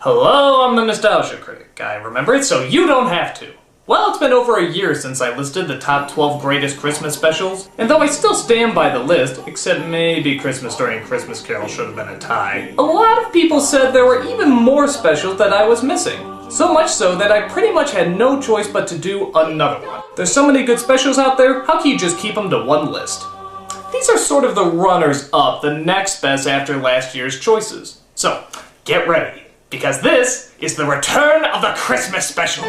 Hello, I'm the Nostalgia Critic. I remember it so you don't have to. Well, it's been over a year since I listed the top 12 greatest Christmas specials, and though I still stand by the list, except maybe Christmas Story and Christmas Carol should have been a tie, a lot of people said there were even more specials that I was missing. So much so that I pretty much had no choice but to do another one. There's so many good specials out there, how can you just keep them to one list? These are sort of the runners-up, the next best after last year's choices. So, get ready, because this is the return of the Christmas specials!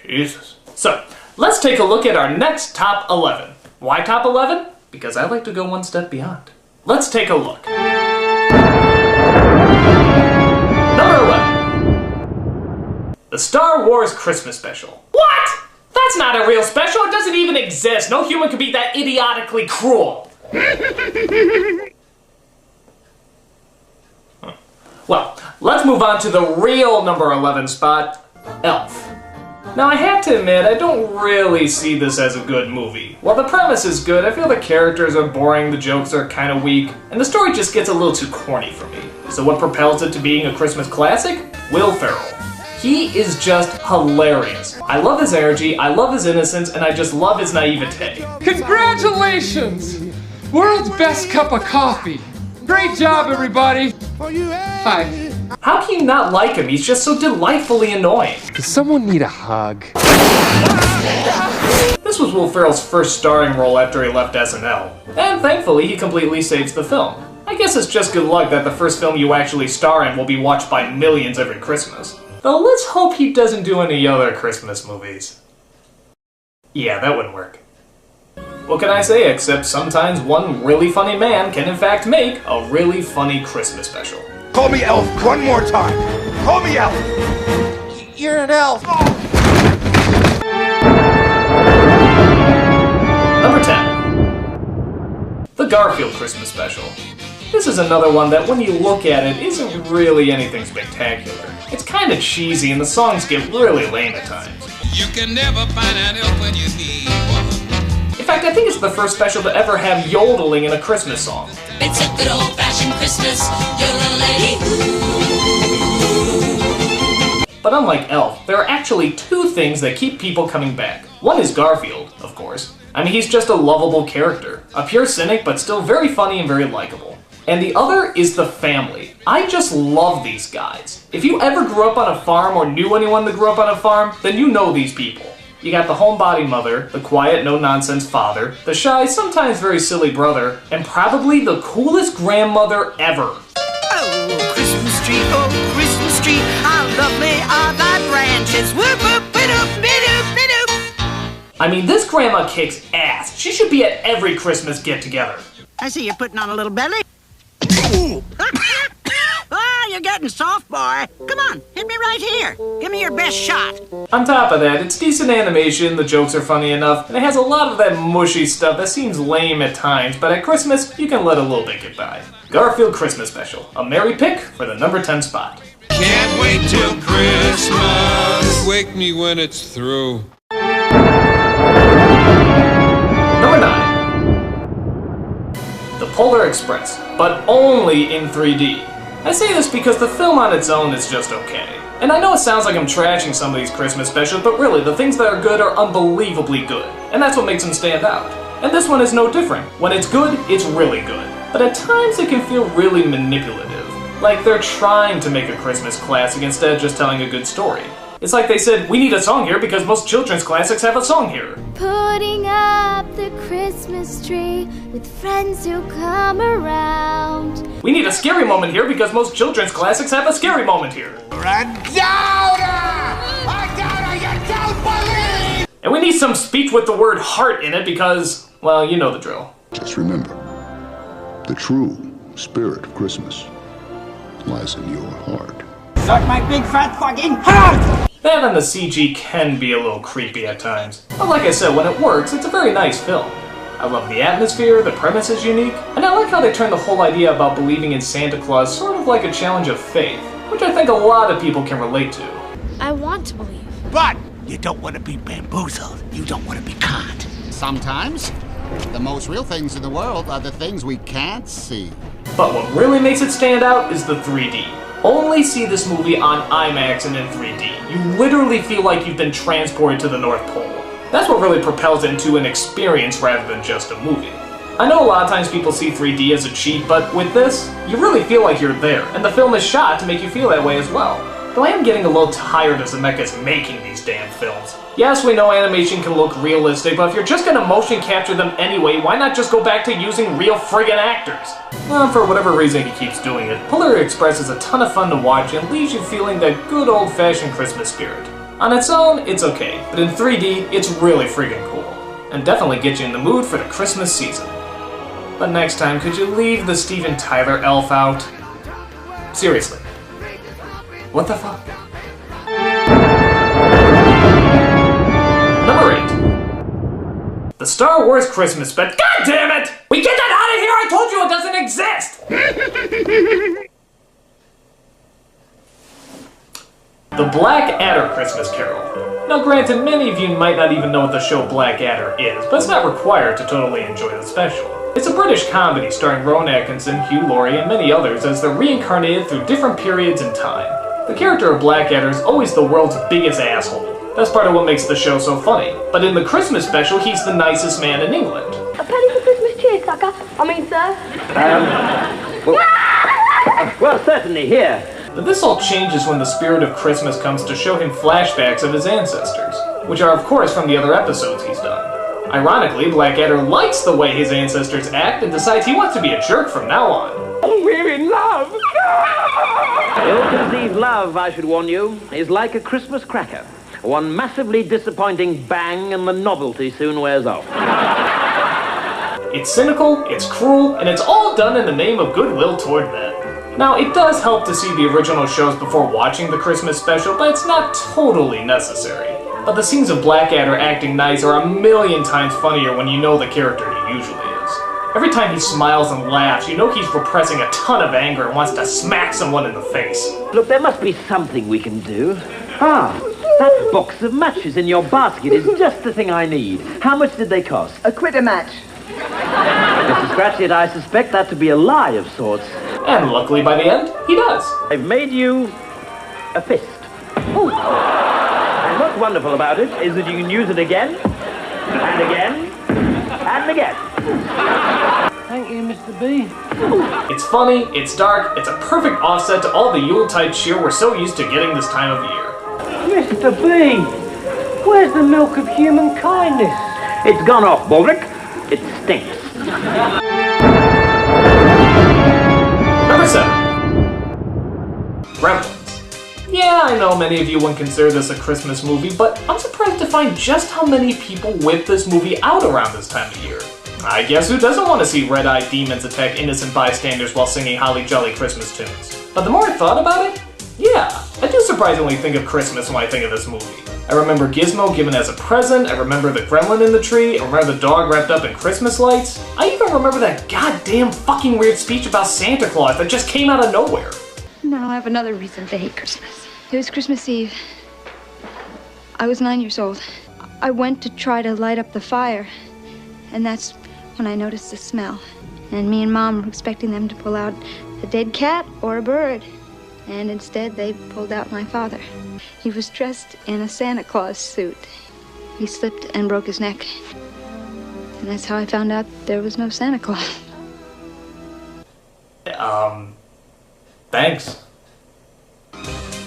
Jesus. So, let's take a look at our next top 11. Why top 11? Because I like to go one step beyond. Let's take a look. Number 11. The Star Wars Christmas Special. What? That's not a real special. It doesn't even exist. No human could be that idiotically cruel. Well, let's move on to the real number 11 spot, Elf. Now, I have to admit, I don't really see this as a good movie. While the premise is good, I feel the characters are boring, the jokes are kind of weak, and the story just gets a little too corny for me. So what propels it to being a Christmas classic? Will Ferrell. He is just hilarious. I love his energy, I love his innocence, and I just love his naivete. Congratulations! World's best cup of coffee. Great job, everybody. Hi. How can you not like him? He's just so delightfully annoying. Does someone need a hug? This was Will Ferrell's first starring role after he left SNL, and thankfully he completely saves the film. I guess it's just good luck that the first film you actually star in will be watched by millions every Christmas. Though let's hope he doesn't do any other Christmas movies. Yeah, that wouldn't work. What can I say except sometimes one really funny man can in fact make a really funny Christmas special. Call me Elf one more time. Call me Elf. You're an elf. Number 10. The Garfield Christmas Special. This is another one that when you look at it isn't really anything spectacular. It's kind of cheesy and the songs get really lame at times. You can never find an elf when you need one. In fact, I think it's the first special to ever have yodeling in a Christmas song. It's a good old-fashioned Christmas, you're a lady. But unlike Elf, there are actually two things that keep people coming back. One is Garfield, of course. I mean, he's just a lovable character. A pure cynic, but still very funny and very likable. And the other is the family. I just love these guys. If you ever grew up on a farm or knew anyone that grew up on a farm, then you know these people. You got the homebody mother, the quiet, no-nonsense father, the shy, sometimes very silly brother, and probably the coolest grandmother ever. Oh, Christmas tree, how lovely are thy branches. Whoop, whoop, bidoop, bidoop, bidoop. I mean, this grandma kicks ass. She should be at every Christmas get-together. I see you're putting on a little belly. Ah, you're getting soft, boy. Come on, hit me right here. Give me your best shot. On top of that, it's decent animation, the jokes are funny enough, and it has a lot of that mushy stuff that seems lame at times, but at Christmas, you can let a little bit get by. Garfield Christmas Special, a merry pick for the number 10 spot. Can't wait till Christmas. Wake me when it's through. Number 9. The Polar Express, but only in 3D. I say this because the film on its own is just okay. And I know it sounds like I'm trashing some of these Christmas specials, but really, the things that are good are unbelievably good. And that's what makes them stand out. And this one is no different. When it's good, it's really good. But at times it can feel really manipulative. Like they're trying to make a Christmas classic instead of just telling a good story. It's like they said, we need a song here because most children's classics have a song here. Putting up the Christmas tree with friends who come around. We need a scary moment here because most children's classics have a scary moment here. And we need some speech with the word heart in it because, well, you know the drill. Just remember, the true spirit of Christmas lies in your heart. Suck my big fat fucking heart! That and the CG can be a little creepy at times. But like I said, when it works, it's a very nice film. I love the atmosphere, the premise is unique, and I like how they turn the whole idea about believing in Santa Claus sort of like a challenge of faith, which I think a lot of people can relate to. I want to believe. But you don't want to be bamboozled. You don't want to be caught. Sometimes, the most real things in the world are the things we can't see. But what really makes it stand out is the 3D. Only see this movie on IMAX and in 3D. You literally feel like you've been transported to the North Pole. That's what really propels it into an experience rather than just a movie. I know a lot of times people see 3D as a cheat, but with this, you really feel like you're there, and the film is shot to make you feel that way as well. Though I am getting a little tired of Zemeckis making these damn films. Yes, we know animation can look realistic, but if you're just gonna motion capture them anyway, why not just go back to using real friggin' actors? Well, for whatever reason he keeps doing it, Polar Express is a ton of fun to watch and leaves you feeling that good old-fashioned Christmas spirit. On its own, it's okay, but in 3D, it's really friggin' cool. And definitely gets you in the mood for the Christmas season. But next time, could you leave the Steven Tyler elf out? Seriously. What the fuck? Number 8. The Star Wars Christmas Special. God damn it! We get that out of here! I told you it doesn't exist! The Black Adder Christmas Carol. Now granted, many of you might not even know what the show Black Adder is, but it's not required to totally enjoy the special. It's a British comedy starring Rowan Atkinson, Hugh Laurie, and many others as they're reincarnated through different periods in time. The character of Blackadder is always the world's biggest asshole. That's part of what makes the show so funny. But in the Christmas special, he's the nicest man in England. A penny for Christmas cheer, sucker. I mean, sir. Well, certainly, here. But this all changes when the spirit of Christmas comes to show him flashbacks of his ancestors, which are of course from the other episodes he's done. Ironically, Blackadder likes the way his ancestors act and decides he wants to be a jerk from now on. Oh, we're in love! Ill-conceived love, I should warn you, is like a Christmas cracker. One massively disappointing bang and the novelty soon wears off. It's cynical, it's cruel, and it's all done in the name of goodwill toward men. Now, it does help to see the original shows before watching the Christmas special, but it's not totally necessary. But the scenes of Blackadder acting nice are a million times funnier when you know the character he usually is. Every time he smiles and laughs, you know he's repressing a ton of anger and wants to smack someone in the face. Look, there must be something we can do. Ah, that box of matches in your basket is just the thing I need. How much did they cost? A quid a match. Mr. Scratchit, I suspect that to be a lie of sorts. And luckily by the end, he does. I've made you a fist. Ooh. And what's wonderful about it is that you can use it again, and again, and again. Thank you, Mr. B. It's funny, it's dark, it's a perfect offset to all the Yuletide cheer we're so used to getting this time of year. Mr. B, where's the milk of human kindness? It's gone off, Baldric. It stinks. Number 7. Gremlins. Yeah, I know many of you wouldn't consider this a Christmas movie, but I'm surprised to find just how many people whip this movie out around this time of year. I guess who doesn't want to see red-eyed demons attack innocent bystanders while singing Holly Jolly Christmas tunes? But the more I thought about it, yeah, I do surprisingly think of Christmas when I think of this movie. I remember Gizmo given as a present, I remember the gremlin in the tree, I remember the dog wrapped up in Christmas lights. I even remember that goddamn fucking weird speech about Santa Claus that just came out of nowhere. Now I have another reason to hate Christmas. It was Christmas Eve. I was 9 years old. I went to try to light up the fire, and that's when I noticed the smell. And me and Mom were expecting them to pull out a dead cat or a bird. And instead, they pulled out my father. He was dressed in a Santa Claus suit. He slipped and broke his neck. And that's how I found out there was no Santa Claus. Thanks.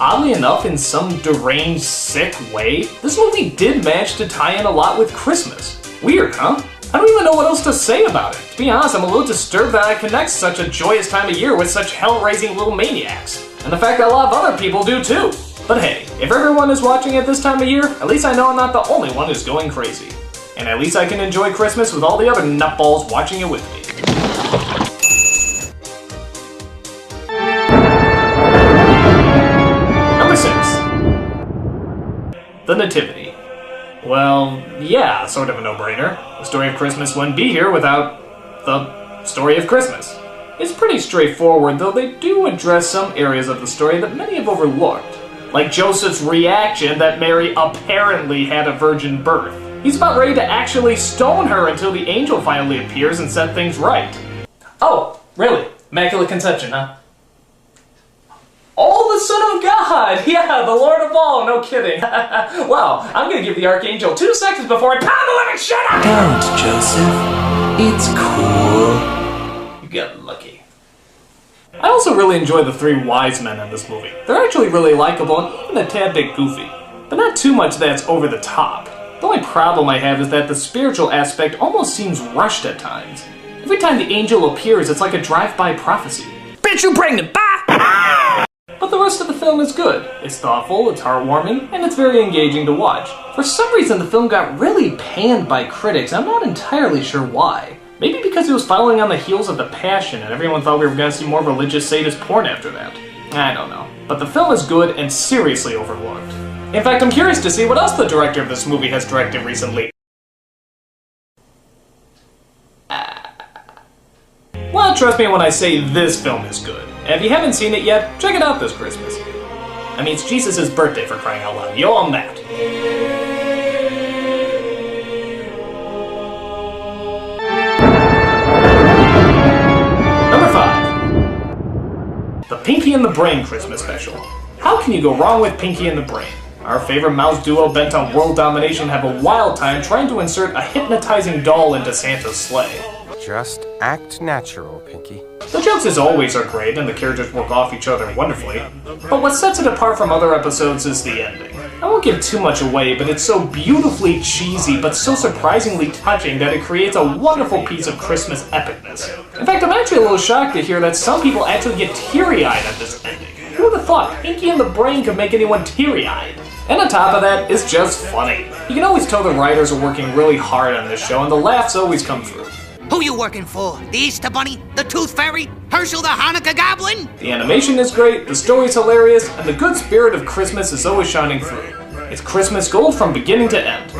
Oddly enough, in some deranged, sick way, this movie did manage to tie in a lot with Christmas. Weird, huh? I don't even know what else to say about it. To be honest, I'm a little disturbed that I connect such a joyous time of year with such hell-raising little maniacs. And the fact that a lot of other people do too. But hey, if everyone is watching it this time of year, at least I know I'm not the only one who's going crazy. And at least I can enjoy Christmas with all the other nutballs watching it with me. Number 6. The Nativity. Well, yeah, sort of a no-brainer. The story of Christmas wouldn't be here without the story of Christmas. It's pretty straightforward, though they do address some areas of the story that many have overlooked. Like Joseph's reaction that Mary apparently had a virgin birth. He's about ready to actually stone her until the angel finally appears and set things right. Oh, really? Immaculate Conception, huh? Oh, the Son of God! Yeah, the Lord of all, no kidding. Wow, I'm gonna give the Archangel 2 seconds before I pound the living shit out of him! Don't, Joseph. It's cool. You got lucky. I also really enjoy the 3 wise men in this movie. They're actually really likable and even a tad bit goofy. But not too much that's over the top. The only problem I have is that the spiritual aspect almost seems rushed at times. Every time the angel appears, it's like a drive-by prophecy. Bitch, you pregnant! Bye! But the rest of the film is good. It's thoughtful, it's heartwarming, and it's very engaging to watch. For some reason, the film got really panned by critics. I'm not entirely sure why. Maybe because it was following on the heels of The Passion, and everyone thought we were going to see more religious sadist porn after that. I don't know. But the film is good and seriously overlooked. In fact, I'm curious to see what else the director of this movie has directed recently. Well, trust me when I say this film is good. And if you haven't seen it yet, check it out this Christmas. I mean, it's Jesus' birthday for crying out loud. You'll own that. Number 5. The Pinky and the Brain Christmas Special. How can you go wrong with Pinky and the Brain? Our favorite mouse duo bent on world domination have a wild time trying to insert a hypnotizing doll into Santa's sleigh. Just act natural, Pinky. The jokes as always are great and the characters work off each other wonderfully, but what sets it apart from other episodes is the ending. I won't give too much away, but it's so beautifully cheesy but so surprisingly touching that it creates a wonderful piece of Christmas epicness. In fact, I'm actually a little shocked to hear that some people actually get teary-eyed at this ending. Who would have thought Pinky and the Brain could make anyone teary-eyed? And on top of that, it's just funny. You can always tell the writers are working really hard on this show and the laughs always come through. Who you working for? The Easter Bunny? The Tooth Fairy? Herschel the Hanukkah Goblin? The animation is great, the story's hilarious, and the good spirit of Christmas is always shining through. It's Christmas gold from beginning to end.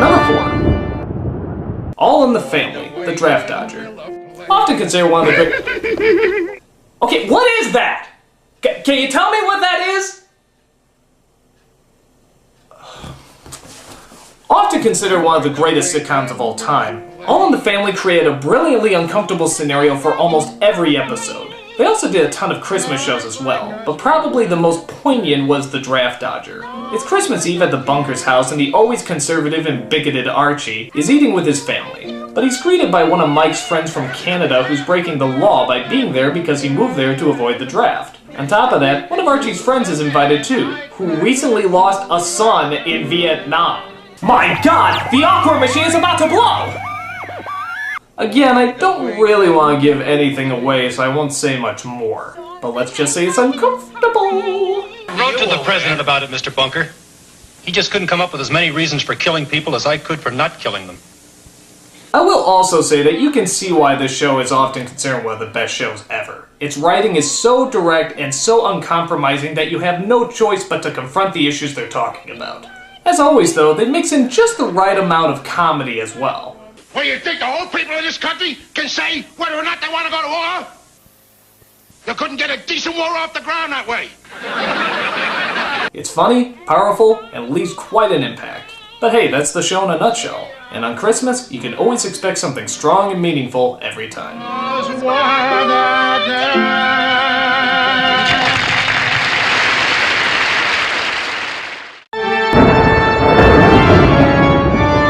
Number 4. All in the Family, The Draft Dodger. Often considered one of the great... Okay, what is that? Can you tell me what that is? Often considered one of the greatest sitcoms of all time, All in the Family created a brilliantly uncomfortable scenario for almost every episode. They also did a ton of Christmas shows as well, but probably the most poignant was The Draft Dodger. It's Christmas Eve at the Bunker's house and the always conservative and bigoted Archie is eating with his family. But he's greeted by one of Mike's friends from Canada who's breaking the law by being there because he moved there to avoid the draft. On top of that, one of Archie's friends is invited too, who recently lost a son in Vietnam. My God, the awkward machine is about to blow! Again, I don't really want to give anything away, so I won't say much more. But let's just say it's uncomfortable. I wrote to the president about it, Mr. Bunker. He just couldn't come up with as many reasons for killing people as I could for not killing them. I will also say that you can see why this show is often considered one of the best shows ever. Its writing is so direct and so uncompromising that you have no choice but to confront the issues they're talking about. As always though, they mix in just the right amount of comedy as well. Well, you think the whole people of this country can say whether or not they want to go to war? You couldn't get a decent war off the ground that way. It's funny, powerful, and leaves quite an impact. But hey, that's the show in a nutshell. And on Christmas, you can always expect something strong and meaningful every time.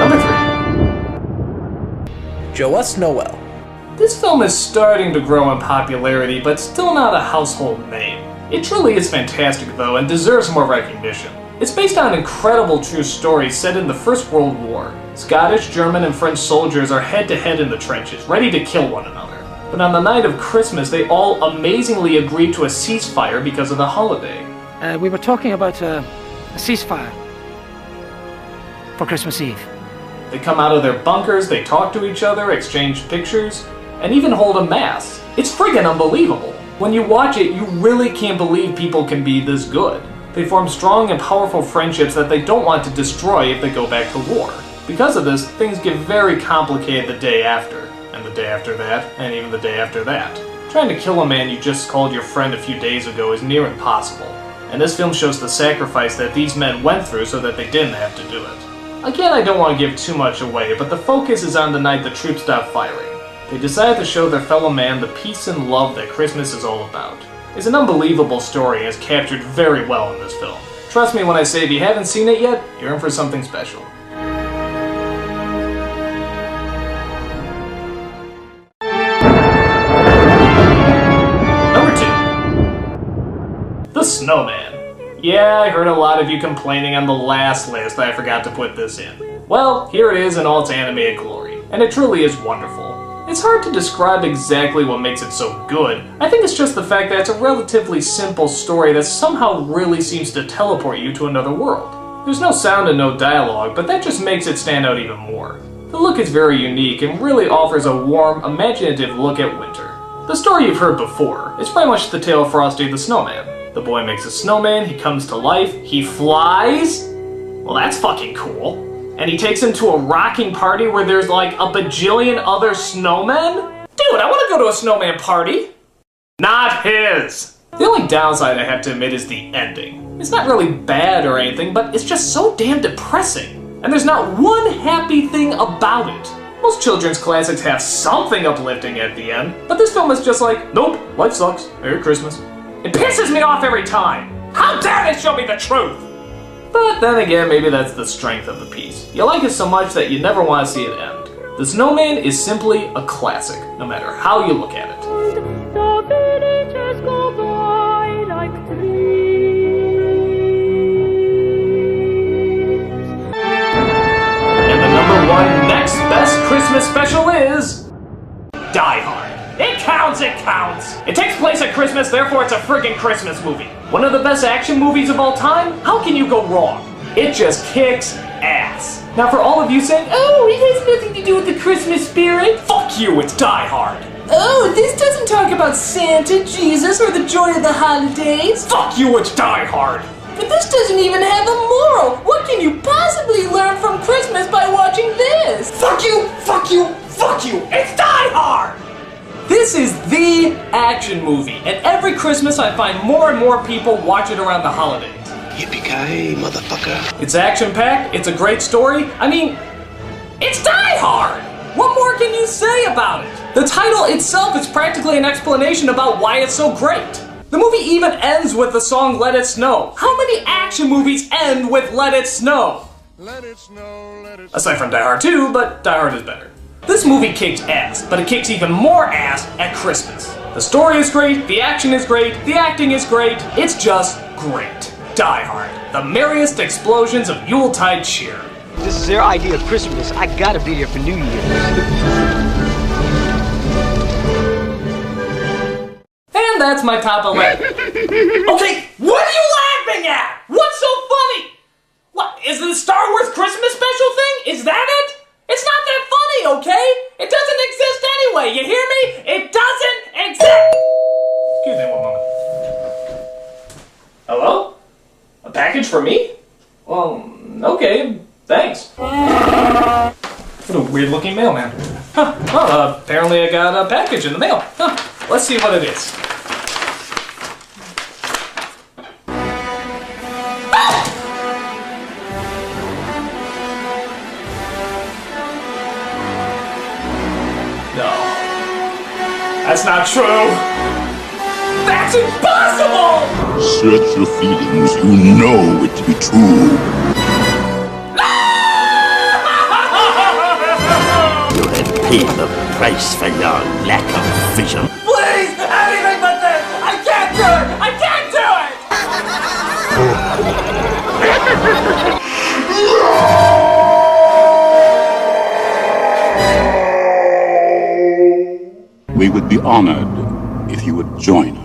Number 3. Joas Noel. This film is starting to grow in popularity, but still not a household name. It truly is fantastic though, and deserves more recognition. It's based on an incredible true story set in the First World War. Scottish, German, and French soldiers are head-to-head in the trenches, ready to kill one another. But on the night of Christmas, they all amazingly agreed to a ceasefire because of the holiday. We were talking about a ceasefire for Christmas Eve. They come out of their bunkers, they talk to each other, exchange pictures, and even hold a mass. It's friggin' unbelievable. When you watch it, you really can't believe people can be this good. They form strong and powerful friendships that they don't want to destroy if they go back to war. Because of this, things get very complicated the day after, and the day after that, and even the day after that. Trying to kill a man you just called your friend a few days ago is near impossible, and this film shows the sacrifice that these men went through so that they didn't have to do it. Again, I don't want to give too much away, but the focus is on the night the troops stopped firing. They decided to show their fellow man the peace and love that Christmas is all about. It's an unbelievable story and is captured very well in this film. Trust me when I say if you haven't seen it yet, you're in for something special. Number 2. The Snowman. Yeah, I heard a lot of you complaining on the last list that I forgot to put this in. Well, here it is in all its animated glory, and it truly is wonderful. It's hard to describe exactly what makes it so good. I think it's just the fact that it's a relatively simple story that somehow really seems to teleport you to another world. There's no sound and no dialogue, but that just makes it stand out even more. The look is very unique and really offers a warm, imaginative look at winter. The story you've heard before is pretty much the tale of Frosty the Snowman. The boy makes a snowman, he comes to life, he flies. Well, that's fucking cool. And he takes him to a rocking party where there's like a bajillion other snowmen? Dude, I want to go to a snowman party. Not his. The only downside I have to admit is the ending. It's not really bad or anything, but it's just so damn depressing. And there's not one happy thing about it. Most children's classics have something uplifting at the end, but this film is just like, nope, life sucks, Merry Christmas. It pisses me off every time. How dare they show me the truth? But then again, maybe that's the strength of the piece. You like it so much that you never want to see it end. The Snowman is simply a classic, no matter how you look at it. The villagers go by like And the number 1 next best Christmas special is Die Hard. It counts, it counts! It takes place at Christmas, therefore it's a friggin' Christmas movie. One of the best action movies of all time? How can you go wrong? It just kicks ass. Now for all of you saying, oh, it has nothing to do with the Christmas spirit. Fuck you, it's Die Hard. Oh, this doesn't talk about Santa, Jesus, or the joy of the holidays. Fuck you, it's Die Hard. But this doesn't even have a moral. What can you possibly learn from Christmas by watching this? Fuck you, fuck you, fuck you, it's Die Hard! This is the action movie, and every Christmas I find more and more people watch it around the holidays. Yippee-ki-yay, motherfucker. It's action-packed, it's a great story. I mean, it's Die Hard! What more can you say about it? The title itself is practically an explanation about why it's so great. The movie even ends with the song Let It Snow. How many action movies end with Let It Snow? Let it snow, let it snow. Aside from Die Hard 2, but Die Hard is better. This movie kicks ass, but it kicks even more ass at Christmas. The story is great, the action is great, the acting is great, it's just great. Die Hard, the merriest explosions of Yuletide cheer. This is their idea of Christmas. I gotta be there for New Year's. And that's my top 11. Okay, what are you laughing at? What's so funny? What, is the Star Wars Christmas special thing? Is that it? It's not that funny, okay? It doesn't exist anyway, you hear me? It doesn't exist! Excuse me one moment. Hello? A package for me? Well, okay, thanks. What a weird looking mailman. Huh, well, apparently I got a package in the mail. Huh, let's see what it is. That's not true! That's impossible! Search your feelings, you know it to be true. You have paid the price for your lack of vision. Please! Anything but this! I can't do it! I can't do We would be honored if you would join us.